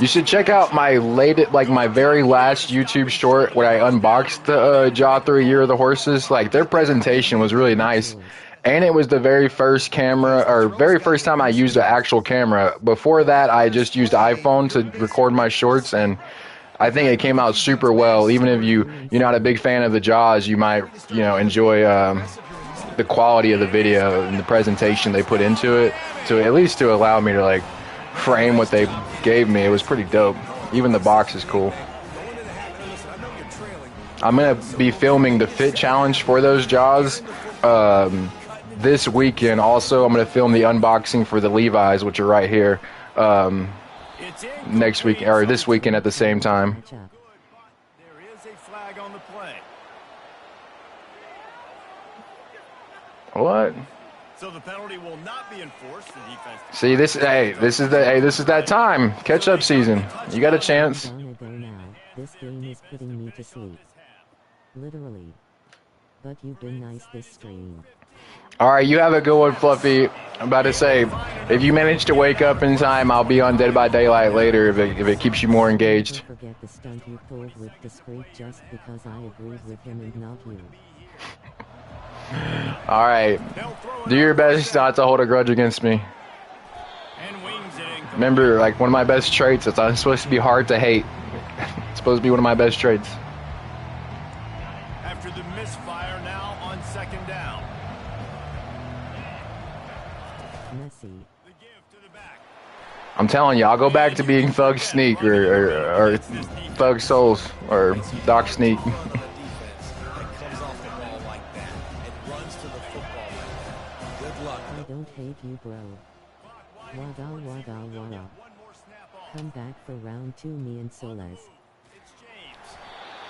You should check out my my very last YouTube short where I unboxed the Jaw 3 Year of the Horses. Like, their presentation was really nice. And it was the very first time I used an actual camera. Before that, I just used iPhone to record my shorts, and I think it came out super well. Even if you're not a big fan of the Jaws, you might, enjoy the quality of the video and the presentation they put into it, to at least to allow me to like frame what they gave me. It was pretty dope. Even the box is cool. I'm gonna be filming the fit challenge for those Jaws this weekend. Also, I'm gonna film the unboxing for the Levi's, which are right here, next week or this weekend at the same time. Catch up. There is a flag on the play. What? So the penalty will not be enforced. The defense. See this? This is that time. Catch up season. You got a chance. Long ago now, this game is putting me to sleep. Literally. But you've been nice this stream. All right, you have a good one, Fluffy. I'm about to say, if you manage to wake up in time, I'll be on Dead by Daylight later if it keeps you more engaged. Don't forget the stunt you pulled with Discreet just because I agreed with him and not you. All right, do your best not to hold a grudge against me. And wings it in. Remember, like one of my best traits is I'm supposed to be hard to hate. It's supposed to be one of my best traits. After the misfire, now on second down. Messi. The give to the back. I'm telling you, I'll go back to being Thug Sneak or Thug Souls or Doc Sneak. On the defense and comes off the ball like that and runs to the football like that. Good luck. I don't hate you, bro. Wada wada wada. Come back for round 2, me and Soles. It's James.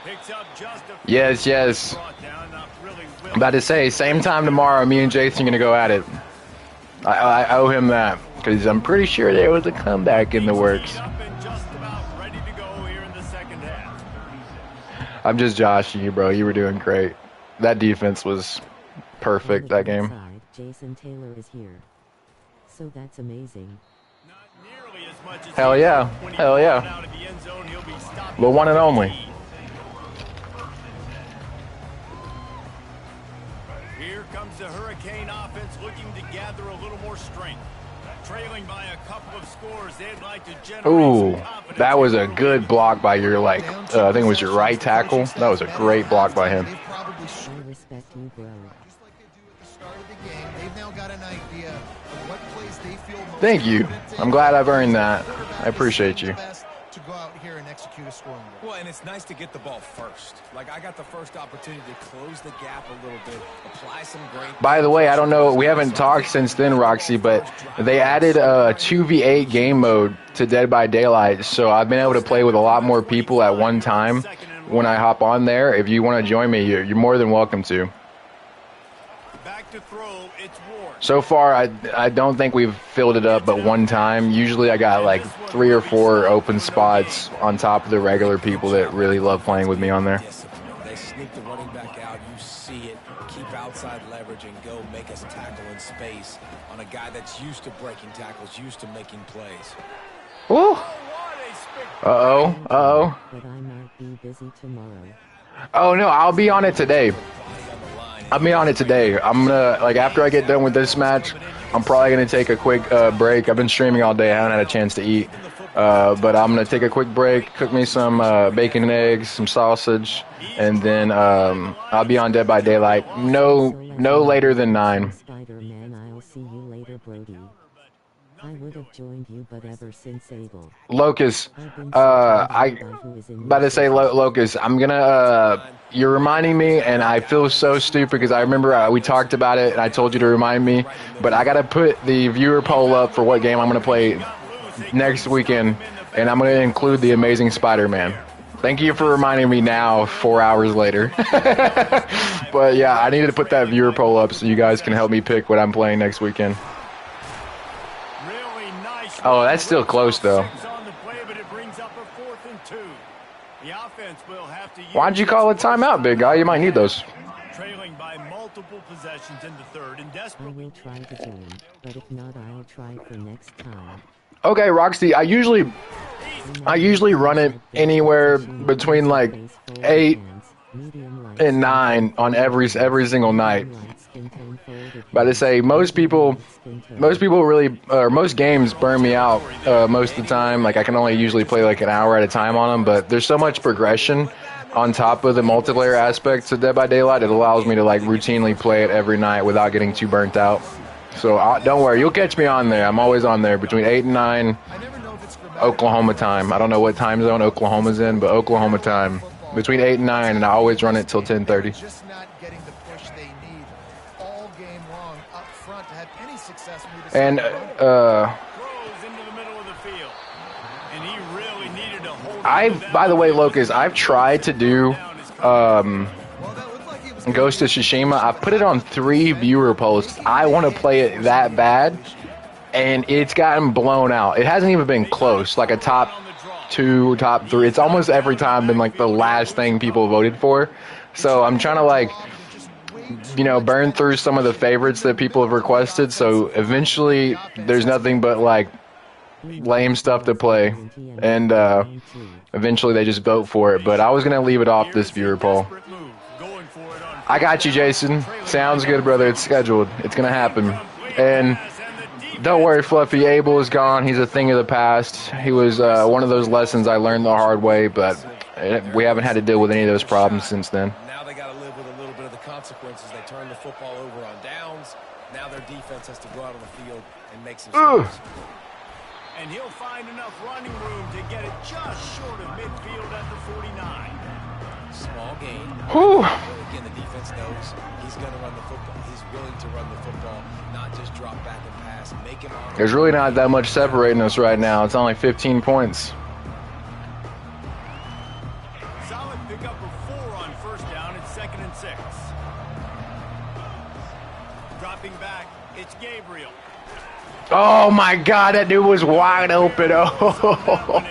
Picks up just a Yes, yes. brought down, not really I'm about to say, same time tomorrow, me and Jason are gonna go at it. I owe him that because I'm pretty sure there was a comeback in the works. Up and just about ready to go here in the second half. I'm just joshing you, bro. You were doing great. That defense was perfect that game. Side, Jason Taylor is here. So that's amazing. Not nearly as much as Hell he yeah. was when he Hell yeah. got out of the end zone, he'll be stopped The one and only. Here comes the Hurricane offense looking to gather a little more strength. Trailing by a couple of scores, they'd like to generate Ooh, some confidence. that was a good block by your, like, I think it was your right tackle. That was a great block by him. They've probably I respect you, bro. just like they do at the start of the game. They've now got an idea of what plays they feel most Thank you. confident in. I'm glad I've earned that. Quarterback I appreciate is you. the best to go out here and execute a scoring drive. Well, and it's nice to get the ball first. Like, I got the first opportunity to close the gap a little bit, apply some great. By the way, I don't know, we haven't talked since then, Roxy, but they added a 2v8 game mode to Dead by Daylight, so I've been able to play with a lot more people at one time when I hop on there. If you want to join me, you're more than welcome to. Back to throw, it's Ward. So far, I don't think we've filled it up but one time. Usually I got like 3 or 4 open spots on top of the regular people that really love playing with me on there. Discipline. They sneak the running back out. You see it. Keep outside leverage and go make us tackle in space on a guy that's used to breaking tackles, used to making plays. Woo! What a spectacular Uh-oh, uh-oh. But I might be busy tomorrow. Oh no, I'll be on it today. Body on the line. I'll be on it today. I'm gonna, like, after I get done with this match, I'm probably gonna take a quick break. I've been streaming all day. I haven't had a chance to eat. But I'm gonna take a quick break, cook me some bacon and eggs, some sausage, and then I'll be on Dead by Daylight. No later than 9. Spider-Man, I'll see you later, Brody. I would have joined you, but ever since Abel. Locust, I've been I who is in about to say Locust. I'm gonna. You're reminding me, and I feel so stupid because I remember we talked about it, and I told you to remind me. But I gotta put the viewer poll up for what game I'm gonna play next weekend, and I'm gonna include the Amazing Spider-Man. Thank you for reminding me now, 4 hours later. But yeah, I needed to put that viewer poll up so you guys can help me pick what I'm playing next weekend. Really nice. Oh, that's still close, though. Six on the play, but it brings up a 4th and 2. The offense will have to use Why'd you call a timeout, big guy? You might need those. trailing by multiple possessions in the third and I desperately will try to join, but if not, I'll try for next time. Okay, Roxy, I usually run it anywhere between like 8 and 9 on every single night. But to say most people really, or most games burn me out most of the time. Like I can only usually play like an hour at a time on them. But there's so much progression on top of the multiplayer aspects of Dead by Daylight, it allows me to like routinely play it every night without getting too burnt out. So don't worry, you'll catch me on there. I'm always on there between 8 and 9 Oklahoma time. I don't know what time zone Oklahoma's in, but Oklahoma time. Between 8 and 9, and I always run it till 10:30. Just not getting the push they need all game long up front to have any success. And Throws into the middle of the field. And he really needed to hold by the way, Locust, I've tried to do Ghost of Tsushima. I've put it on 3 viewer posts. I want to play it that bad, and it's gotten blown out. It hasn't even been close, like a top 2, top 3. It's almost every time been like the last thing people voted for. So I'm trying to like, you know, burn through some of the favorites that people have requested. So eventually there's nothing but like lame stuff to play, and eventually they just vote for it. But I was gonna leave it off this viewer poll. I got you, Jason. Sounds good, brother. It's scheduled. It's gonna happen. And don't worry, Fluffy. Abel is gone. He's a thing of the past. He was one of those lessons I learned the hard way, but we haven't had to deal with any of those problems since then. Now they got to live with a little bit of the consequences. They turn the football over on downs. Now their defense has to go out on the field and make some stops. And he'll find enough running room to get it just short of midfield at the 49. Small gain. Whew. Again, the defense knows he's going to run the football. He's willing to run the football, not just drop back and pass. Make him on. There's really not that much separating us right now. It's only 15 points. Solid pickup of 4 on first down and 2nd and 6. Dropping back, it's Gabriel. Oh my God, that dude was wide open. Oh,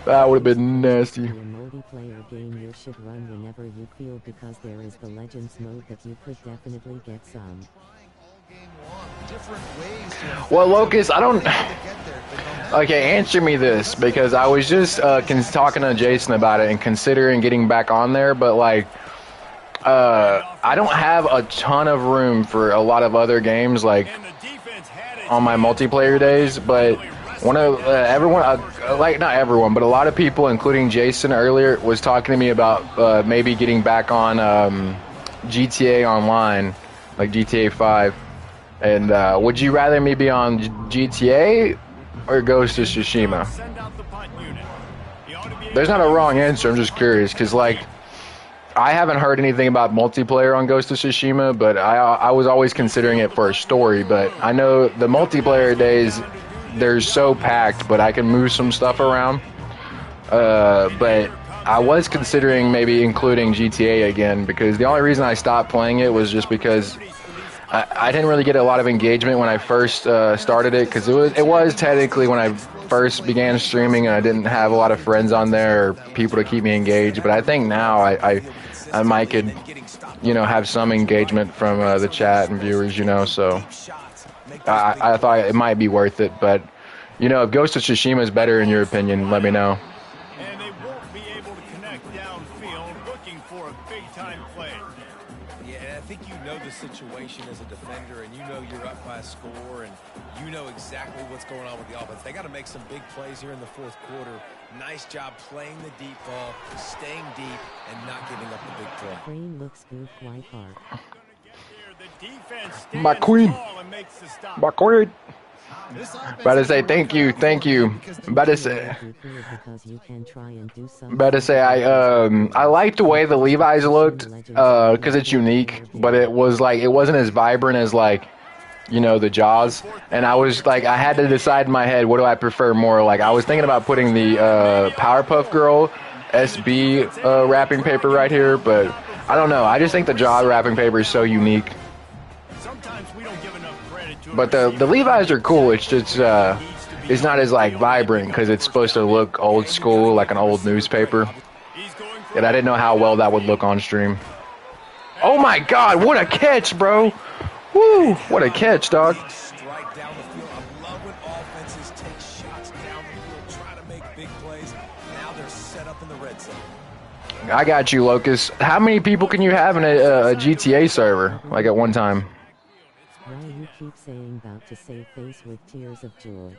that would have been nasty. In a multiplayer game you should run whenever you feel, because there is the Legends mode that you could definitely get some. Well, Locust, I don't... Okay, answer me this, because I was just talking to Jason about it and considering getting back on there, but like, I don't have a ton of room for a lot of other games, like, on my multiplayer days, but one of everyone, like not everyone, but a lot of people, including Jason earlier, was talking to me about maybe getting back on GTA Online, like GTA 5. And would you rather me be on GTA or Ghost of Tsushima? There's not a wrong answer. I'm just curious, because like, I haven't heard anything about multiplayer on Ghost of Tsushima, but I was always considering it for a story. But I know the multiplayer days, they're so packed, but I can move some stuff around. But I was considering maybe including GTA again, because the only reason I stopped playing it was just because I didn't really get a lot of engagement when I first started it, because it was technically when I first began streaming, and I didn't have a lot of friends on there or people to keep me engaged. But I think now I might could, you know, have some engagement from the chat and viewers, you know, so I thought it might be worth it. But, you know, if Ghost of Tsushima is better in your opinion, let me know. And they won't be able to connect downfield, looking for a big-time play. Yeah, and I think you know the situation as a defender, and you know you're up by a score, and you know exactly what's going on with the offense. They got to make some big plays here in the 4th quarter. Nice job playing the deep ball, staying deep, and not giving up the big play. Queen looks good, white heart. My queen. My queen. About to say thank you. About to say I like the way the Levi's looked, because it's unique, but it wasn't as vibrant as like, you know, the Jaws. And I was like, I had to decide in my head, what do I prefer more? Like, I was thinking about putting the Powerpuff Girl SB wrapping paper right here, but I don't know. I just think the Jaws wrapping paper is so unique. But the Levi's are cool. It's just it's not as like vibrant, because it's supposed to look old school, like an old newspaper. And I didn't know how well that would look on stream. Oh my God! What a catch, bro! Woo! What a catch, dog! Strike down the field. I love when offenses take shots down the field, try to make big plays. Now they're set up in the red zone. I got you, Locust. How many people can you have in a GTA server, like at one time? Why you keep saying about to save face with tears of joy?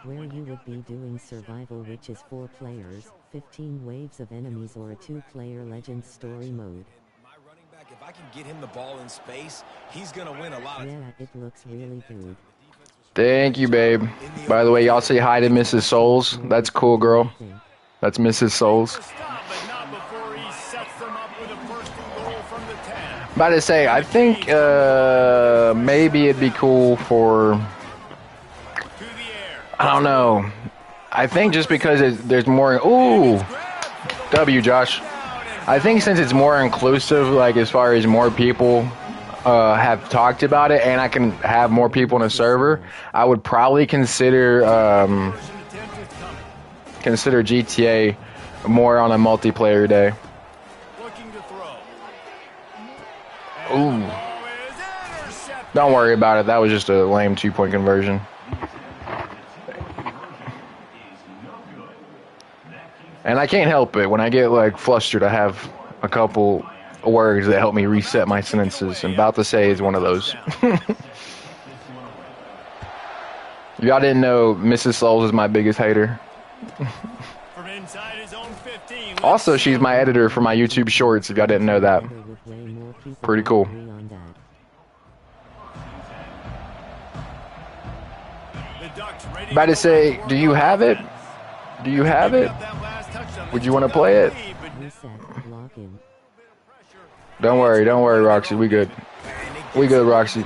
where you would be doing survival, which is 4 players, 15 waves of enemies, or a 2-player Legends story mode. My running back, if I can get him the ball in space, he's going to win a lot of Yeah, it looks really good. Thank you, babe. By the way, y'all say hi to Mrs. Souls. That's cool, girl. That's Mrs. Souls. But not before he sets them up with a first and goal from the 10. About to say, I think maybe it'd be cool for, To the air. I don't know. I think just because there's more. Ooh, W, Josh. I think since it's more inclusive, like as far as more people have talked about it, and I can have more people in a server, I would probably consider GTA more on a multiplayer day. Looking to throw. Ooh. Ball is intercepted. Don't worry about it. That was just a lame 2-point conversion. And I can't help it. When I get like flustered, I have a couple words that help me reset my sentences. And about to say is one of those. Y'all didn't know Mrs. Souls is my biggest hater. From inside his own 15. Also, she's my editor for my YouTube shorts, if y'all didn't know that. Pretty cool. The Ducks ready About to go say, back do you have it? Do you have it? up that last touchdown. Would you want to play it? Reset, login. Don't worry, Roxy. We good. We good, Roxy.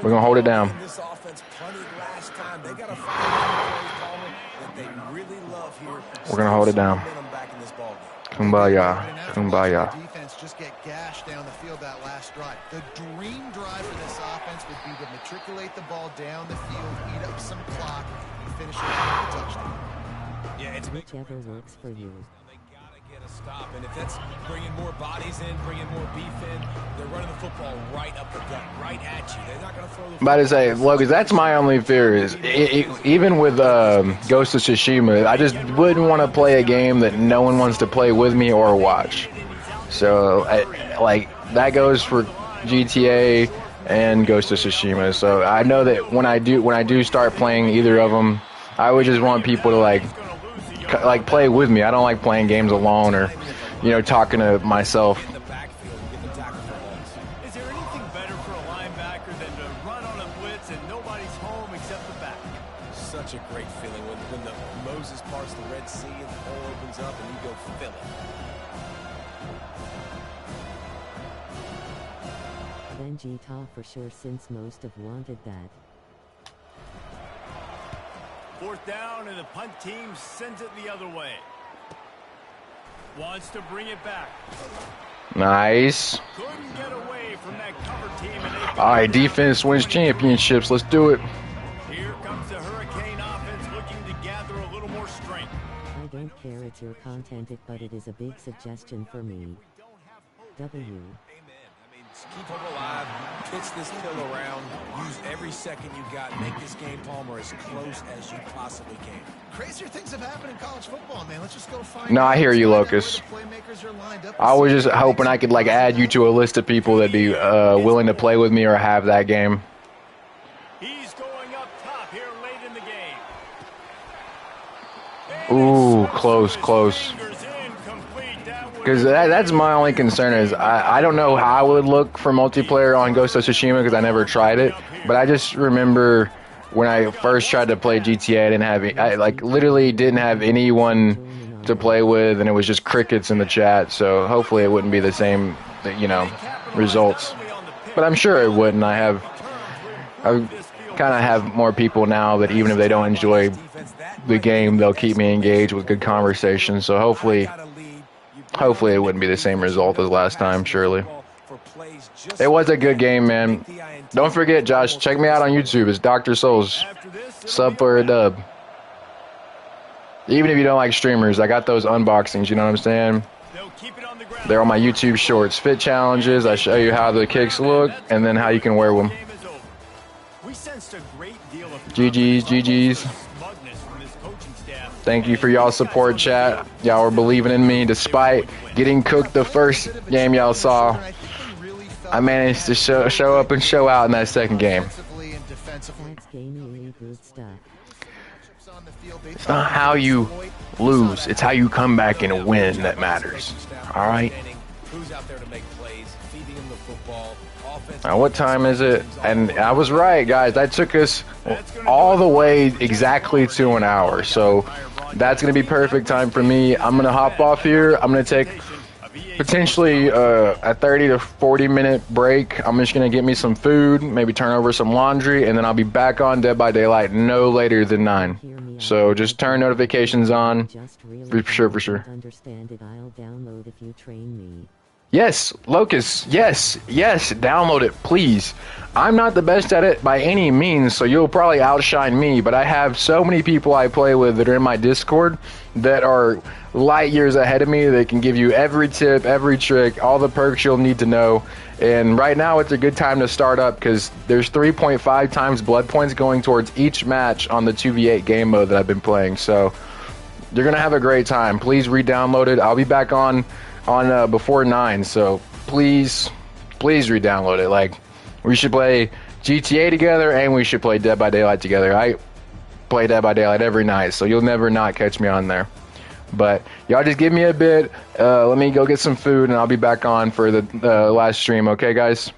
We're gonna hold it down. This offense punted last time. They got to find that they really love here. We're gonna hold it down. Momentum back in this ball game. Kumbaya. And after Kumbaya. the defense just get gashed down the field that last drive. The dream drive for this offense would be to matriculate the ball down the field, eat up some clock, and finish it off with a touchdown. Yeah, it's big. Whichever works for you. They gotta get a stop, and if that's bringing more bodies in, bringing more beef in, they're running the football right up the gut, right at you. They're not gonna throw the. About to say, Logan, that's my only fear is even with Ghost of Tsushima, I just wouldn't want to play a game that no one wants to play with me or watch. So, like that goes for GTA and Ghost of Tsushima. So I know that when I do start playing either of them, I would just want people to like play with me. I don't like playing games alone or, talking to myself. In the backfield, get the tackle for loss. Is there anything better for a linebacker than to run on a blitz and nobody's home except the back? Such a great feeling when the Moses parts the Red Sea and the hole opens up and you go fill it. Vegeta for sure, since most have wanted that. Fourth down, and the punt team sends it the other way. Wants to bring it back. Nice. Couldn't get away from that cover team. And All right, defense wins championships. Let's do it. here comes the Hurricane offense looking to gather a little more strength. I don't care, it's your content, but it is a big suggestion for me. W. Amen. I mean, just keep them alive, pitch this pill around, use every second you got, make this game, Palmer, as close as you possibly can. Crazier things have happened in college football, man. Let's just go find No, I hear you, find out Locus. where the playmakers are lined up. I was just hoping I could add you to a list of people that'd be willing to play with me or have that game. He's going up top here late in the game. Ooh, close. Because that's my only concern is I don't know how I would look for multiplayer on Ghost of Tsushima because I never tried it. But I just remember when I first tried to play GTA, I literally didn't have anyone to play with, and it was just crickets in the chat. So hopefully it wouldn't be the same, results. But I'm sure it wouldn't. I kind of have more people now that even if they don't enjoy the game, they'll keep me engaged with good conversation. So hopefully it wouldn't be the same result as last time, surely. It was a good game, man. Don't forget, Josh, check me out on YouTube. It's Dr. Souls. Sub for a dub. Even if you don't like streamers, I got those unboxings, you know what I'm saying? They're on my YouTube shorts. Fit challenges, I show you how the kicks look, and then how you can wear them. GG's. Thank you for y'all's support, chat. Y'all were believing in me despite getting cooked the first game y'all saw. I managed to show up and show out in that second game. That's gaming good stuff. It's not how you lose. It's how you come back and win that matters. All right? Who's out there to make plays, feeding him the football. Now, what time is it? And I was right, guys. That took us all the way exactly to an hour. So that's going to be perfect time for me. I'm going to hop off here. I'm going to take potentially a 30 to 40 minute break. I'm just going to get me some food, maybe turn over some laundry, and then I'll be back on Dead by Daylight no later than 9. So just turn notifications on. For sure. Understand it, I'll download if you train me. Yes, Locust, yes, download it, please. I'm not the best at it by any means, so you'll probably outshine me, but I have so many people I play with that are in my Discord that are light years ahead of me. They can give you every tip, every trick, all the perks you'll need to know. And right now it's a good time to start up because there's 3.5 times blood points going towards each match on the 2v8 game mode that I've been playing. So you're going to have a great time. Please re-download it. I'll be back on before 9, so please re-download it. Like, we should play GTA together and we should play Dead by Daylight together. I play Dead by Daylight every night, so you'll never not catch me on there. But y'all just give me a bit. Let me go get some food and I'll be back on for the last stream. Okay, guys?